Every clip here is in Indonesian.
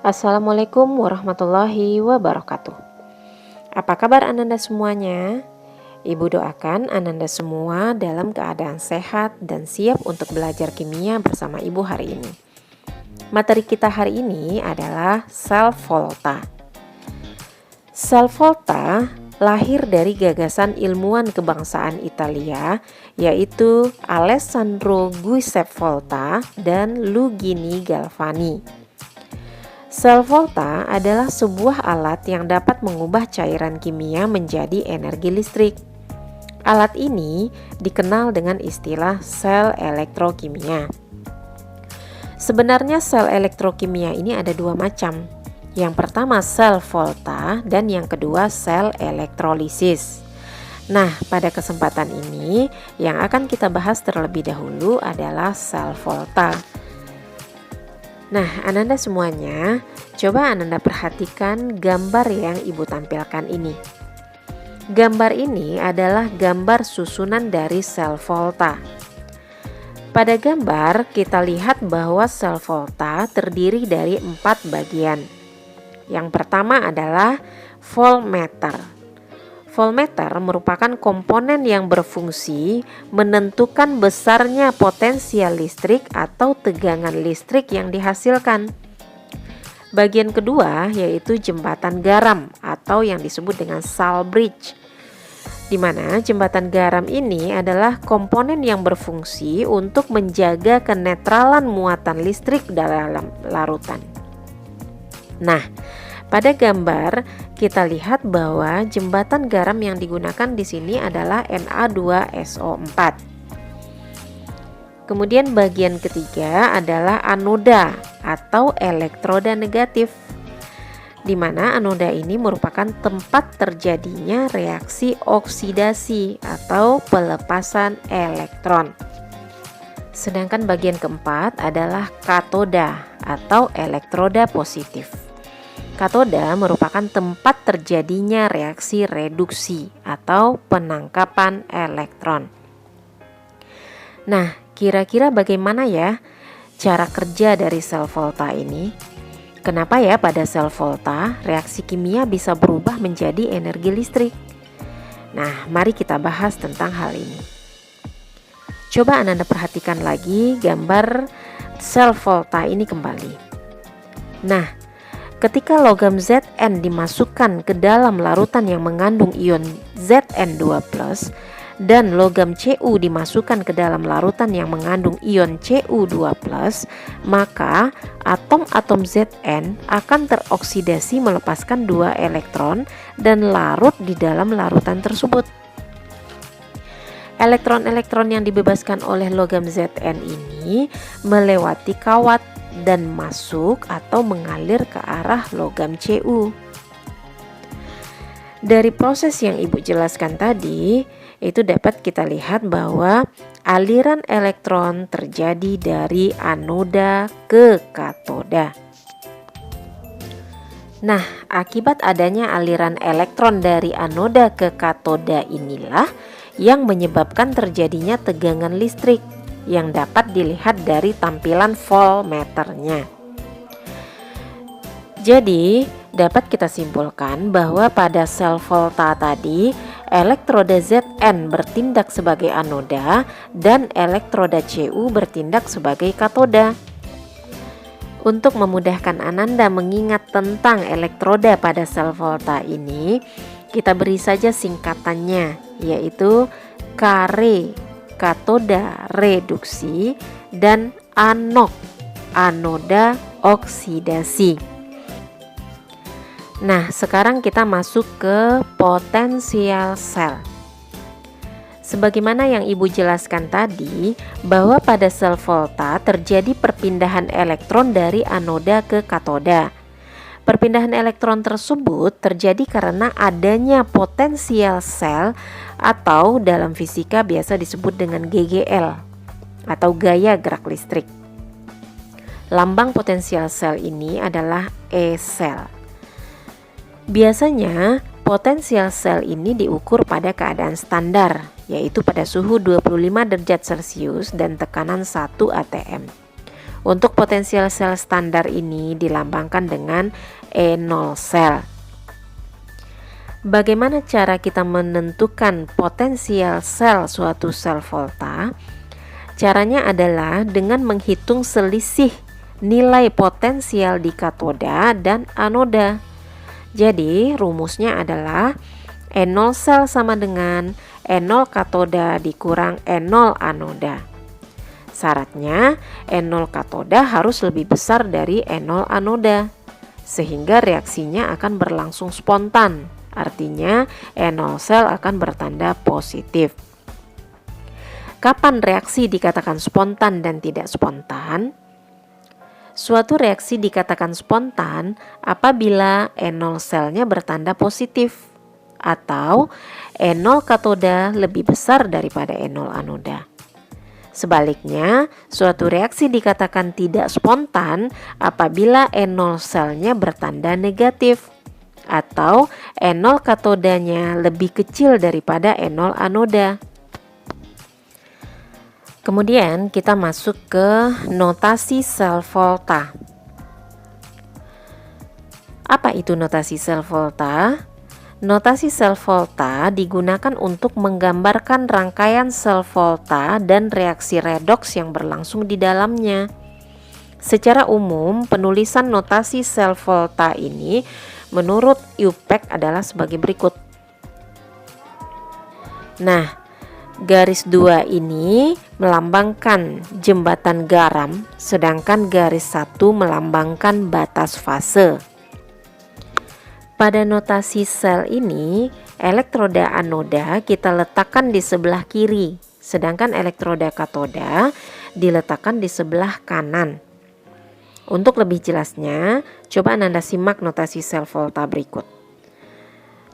Assalamualaikum warahmatullahi wabarakatuh. Apa kabar Ananda semuanya? Ibu doakan Ananda semua dalam keadaan sehat dan siap untuk belajar kimia bersama Ibu hari ini. Materi kita hari ini adalah sel volta. Sel volta lahir dari gagasan ilmuwan kebangsaan Italia, yaitu Alessandro Giuseppe Volta dan Luigini Galvani. Sel volta adalah sebuah alat yang dapat mengubah cairan kimia menjadi energi listrik. Alat ini dikenal dengan istilah sel elektrokimia. Sebenarnya sel elektrokimia ini ada dua macam. Yang pertama sel volta dan yang kedua sel elektrolisis. Nah, pada kesempatan ini yang akan kita bahas terlebih dahulu adalah sel volta. Nah, Ananda semuanya, coba Ananda perhatikan gambar yang Ibu tampilkan ini. Gambar ini adalah gambar susunan dari sel volta. Pada gambar, kita lihat bahwa sel volta terdiri dari 4 bagian. Yang pertama adalah voltmeter. Voltmeter merupakan komponen yang berfungsi menentukan besarnya potensial listrik atau tegangan listrik yang dihasilkan. Bagian kedua yaitu jembatan garam atau yang disebut dengan salt bridge, di mana jembatan garam ini adalah komponen yang berfungsi untuk menjaga kenetralan muatan listrik dalam larutan. Nah, pada gambar kita lihat bahwa jembatan garam yang digunakan di sini adalah Na2SO4. Kemudian bagian ketiga adalah anoda atau elektroda negatif, di mana anoda ini merupakan tempat terjadinya reaksi oksidasi atau pelepasan elektron. Sedangkan bagian keempat adalah katoda atau elektroda positif. Katoda merupakan tempat terjadinya reaksi reduksi atau penangkapan elektron. Nah, kira-kira bagaimana ya cara kerja dari sel volta ini? Kenapa ya pada sel volta reaksi kimia bisa berubah menjadi energi listrik? Nah, mari kita bahas tentang hal ini. Coba Anda perhatikan lagi gambar sel volta ini kembali. Nah, ketika logam Zn dimasukkan ke dalam larutan yang mengandung ion Zn2+, dan logam Cu dimasukkan ke dalam larutan yang mengandung ion Cu2+, maka atom-atom Zn akan teroksidasi melepaskan 2 elektron dan larut di dalam larutan tersebut. Elektron-elektron yang dibebaskan oleh logam Zn ini melewati kawat dan masuk atau mengalir ke arah logam Cu. Dari proses yang Ibu jelaskan tadi, itu dapat kita lihat bahwa aliran elektron terjadi dari anoda ke katoda. Nah, akibat adanya aliran elektron dari anoda ke katoda inilah yang menyebabkan terjadinya tegangan listrik yang dapat dilihat dari tampilan voltmeternya. Jadi, dapat kita simpulkan bahwa pada sel volta tadi, elektroda Zn bertindak sebagai anoda dan elektroda Cu bertindak sebagai katoda. Untuk memudahkan Ananda mengingat tentang elektroda pada sel volta ini, kita beri saja singkatannya, yaitu Kare katoda reduksi dan anok anoda oksidasi. Nah, sekarang kita masuk ke potensial sel. Sebagaimana yang Ibu jelaskan tadi, bahwa pada sel volta terjadi perpindahan elektron dari anoda ke katoda. Perpindahan elektron tersebut terjadi karena adanya potensial sel atau dalam fisika biasa disebut dengan GGL atau gaya gerak listrik. Lambang potensial sel ini adalah E sel. Biasanya potensial sel ini diukur pada keadaan standar, yaitu pada suhu 25 derajat Celcius dan tekanan 1 atm. Untuk potensial sel standar ini dilambangkan dengan E0 sel. Bagaimana cara kita menentukan potensial sel suatu sel volta? Caranya adalah dengan menghitung selisih nilai potensial di katoda dan anoda. Jadi rumusnya adalah E0 sel sama dengan E0 katoda dikurang E0 anoda. Syaratnya E0 katoda harus lebih besar dari E0 anoda, sehingga reaksinya akan berlangsung spontan. Artinya E0 sel akan bertanda positif. Kapan reaksi dikatakan spontan dan tidak spontan? Suatu reaksi dikatakan spontan apabila E0 selnya bertanda positif atau E0 katoda lebih besar daripada E0 anoda. Sebaliknya, suatu reaksi dikatakan tidak spontan apabila E0 selnya bertanda negatif atau E0 katodanya lebih kecil daripada E0 anoda. Kemudian kita masuk ke notasi sel volta. Apa itu notasi sel volta? Notasi sel volta digunakan untuk menggambarkan rangkaian sel volta dan reaksi redoks yang berlangsung di dalamnya. Secara umum, penulisan notasi sel volta ini menurut IUPAC adalah sebagai berikut. Nah, garis 2 ini melambangkan jembatan garam, sedangkan garis 1 melambangkan batas fase. Pada notasi sel ini, elektroda anoda kita letakkan di sebelah kiri, sedangkan elektroda katoda diletakkan di sebelah kanan. Untuk lebih jelasnya, coba Anda simak notasi sel volta berikut.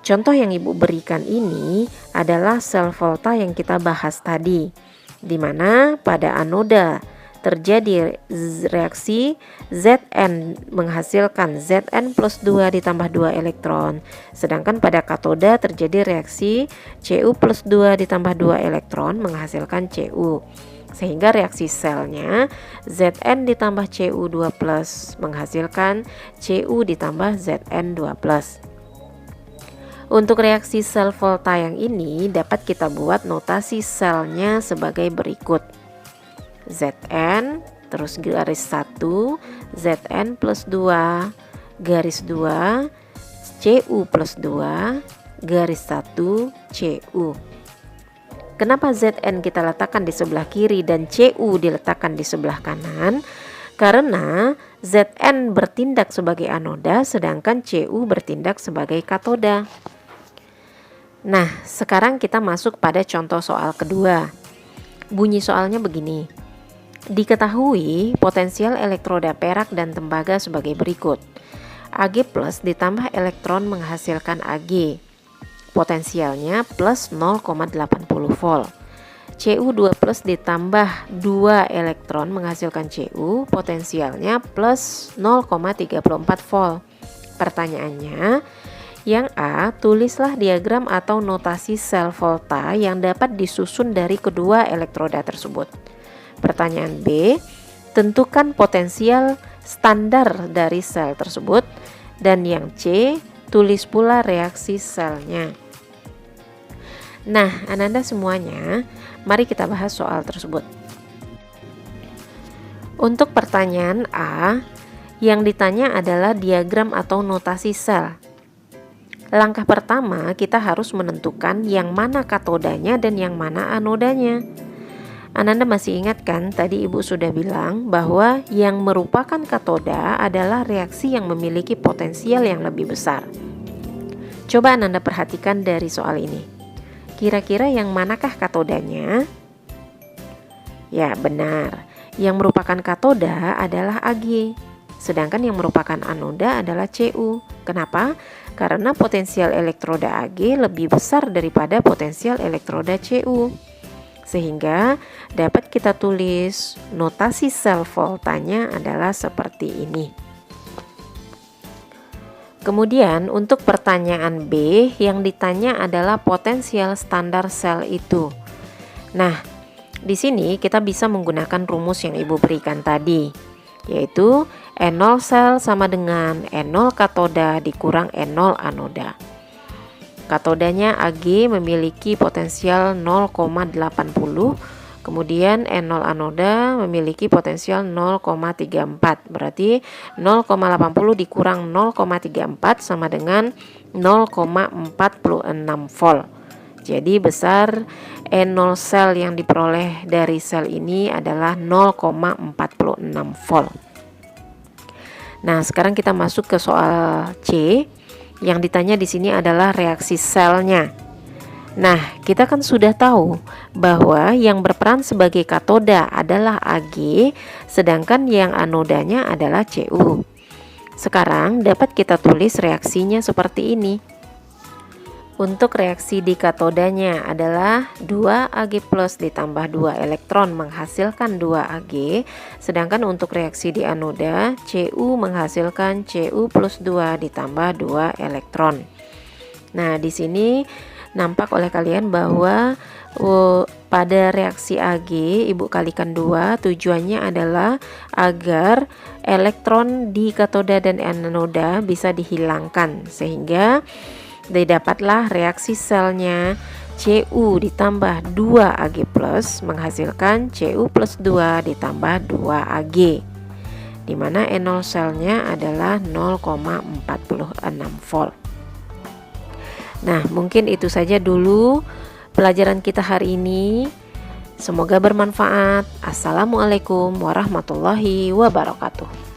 Contoh yang Ibu berikan ini adalah sel volta yang kita bahas tadi, di mana pada anoda terjadi reaksi Zn menghasilkan Zn plus 2 ditambah 2 elektron, sedangkan pada katoda terjadi reaksi Cu plus 2 ditambah 2 elektron menghasilkan Cu, sehingga reaksi selnya Zn ditambah Cu2 plus menghasilkan Cu ditambah Zn2 plus. Untuk reaksi sel volta yang ini dapat kita buat notasi selnya sebagai berikut. Zn terus garis 1, Zn plus 2, garis 2, Cu plus 2, garis 1, Cu. Kenapa Zn kita letakkan di sebelah kiri dan Cu diletakkan di sebelah kanan? Karena Zn bertindak sebagai anoda sedangkan Cu bertindak sebagai katoda. Nah, sekarang kita masuk pada contoh soal kedua. Bunyi soalnya begini. Diketahui potensial elektroda perak dan tembaga sebagai berikut. Ag plus ditambah elektron menghasilkan Ag. Potensialnya plus 0,80 volt. Cu2 plus ditambah 2 elektron menghasilkan Cu, potensialnya plus 0,34 volt. Pertanyaannya, yang A, tulislah diagram atau notasi sel volta yang dapat disusun dari kedua elektroda tersebut. Pertanyaan B, tentukan potensial standar dari sel tersebut. Dan yang C, tulis pula reaksi selnya. Nah, Ananda semuanya, mari kita bahas soal tersebut. Untuk pertanyaan A, yang ditanya adalah diagram atau notasi sel. Langkah pertama, kita harus menentukan yang mana katodanya dan yang mana anodanya. Ananda masih ingat kan tadi Ibu sudah bilang bahwa yang merupakan katoda adalah reaksi yang memiliki potensial yang lebih besar. Coba Ananda perhatikan dari soal ini. Kira-kira yang manakah katodanya? Ya, benar. Yang merupakan katoda adalah Ag, sedangkan yang merupakan anoda adalah Cu. Kenapa? Karena potensial elektroda Ag lebih besar daripada potensial elektroda Cu. Sehingga dapat kita tulis notasi sel voltanya adalah seperti ini. Kemudian untuk pertanyaan B, yang ditanya adalah potensial standar sel itu. Nah, di sini kita bisa menggunakan rumus yang Ibu berikan tadi. yaitu N0 sel sama dengan N0 katoda dikurang N0 anoda. Katodanya Ag memiliki potensial 0,80, kemudian N0 anoda memiliki potensial 0,34. Berarti 0,80 dikurang 0,34 sama dengan 0,46 volt. Jadi besar N0 sel yang diperoleh dari sel ini adalah 0,46 volt. Nah, sekarang kita masuk ke soal C. Yang ditanya di sini adalah reaksi selnya. Nah, kita kan sudah tahu bahwa yang berperan sebagai katoda adalah Ag, sedangkan yang anodanya adalah Cu. Sekarang dapat kita tulis reaksinya seperti ini. Untuk reaksi di katodanya adalah 2 Ag plus ditambah 2 elektron menghasilkan 2 Ag, sedangkan untuk reaksi di anoda Cu menghasilkan Cu plus 2 ditambah 2 elektron. Nah, di sini nampak oleh kalian bahwa pada reaksi Ag Ibu kalikan 2 tujuannya adalah agar elektron di katoda dan anoda bisa dihilangkan, sehingga didapatlah reaksi selnya Cu ditambah 2 Ag plus menghasilkan Cu plus 2 ditambah 2 Ag, di mana N0 selnya adalah 0,46 volt. Nah, mungkin itu saja dulu pelajaran kita hari ini. Semoga bermanfaat. Assalamualaikum warahmatullahi wabarakatuh.